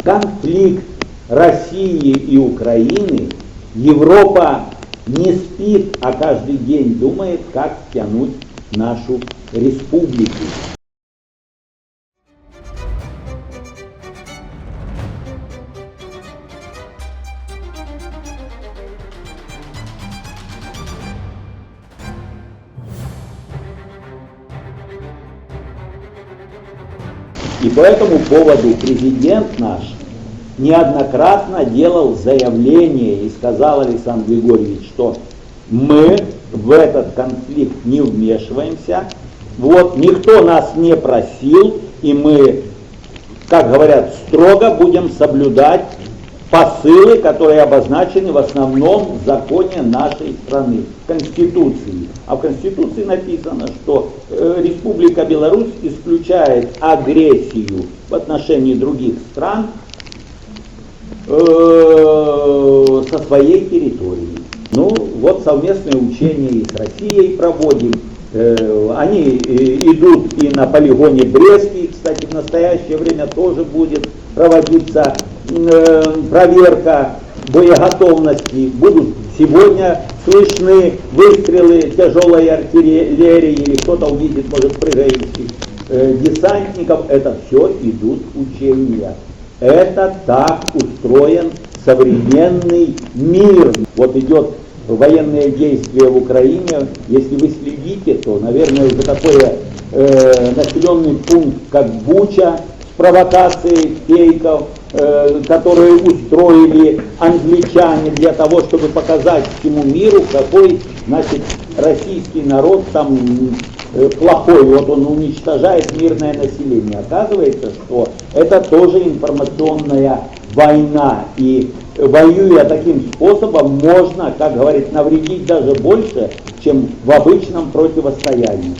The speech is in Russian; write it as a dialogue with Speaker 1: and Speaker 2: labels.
Speaker 1: конфликт России и Украины Европа не спит, а каждый день думает, как тянуть нашу республику. И по этому поводу президент наш неоднократно делал заявление и сказал, Александр Григорьевич, что мы в этот конфликт не вмешиваемся, вот, никто нас не просил, и мы, как говорят, строго будем соблюдать посылы, которые обозначены в основном в законе нашей страны, в Конституции. А в Конституции написано, что Республика Беларусь исключает агрессию в отношении других стран со своей территории. Ну, вот совместные учения и с Россией проводим. Они идут и на полигоне Брестский, кстати, в настоящее время тоже будет проводиться проверка боеготовности. Будут сегодня слышны выстрелы тяжелой артиллерии, или кто-то увидит, может, прыгающих десантников. Это все идут учения. Это так устроен современный мир. Вот идет военные действия в Украине. Если вы следите, то, наверное, уже такой населенный пункт, как Буча, с провокацией фейков, которые устроили англичане для того, чтобы показать всему миру, какой, значит, российский народ там плохой, вот он уничтожает мирное население. Оказывается, что это тоже информационная война, и воюя таким способом, можно, как говорит, навредить даже больше, чем в обычном противостоянии.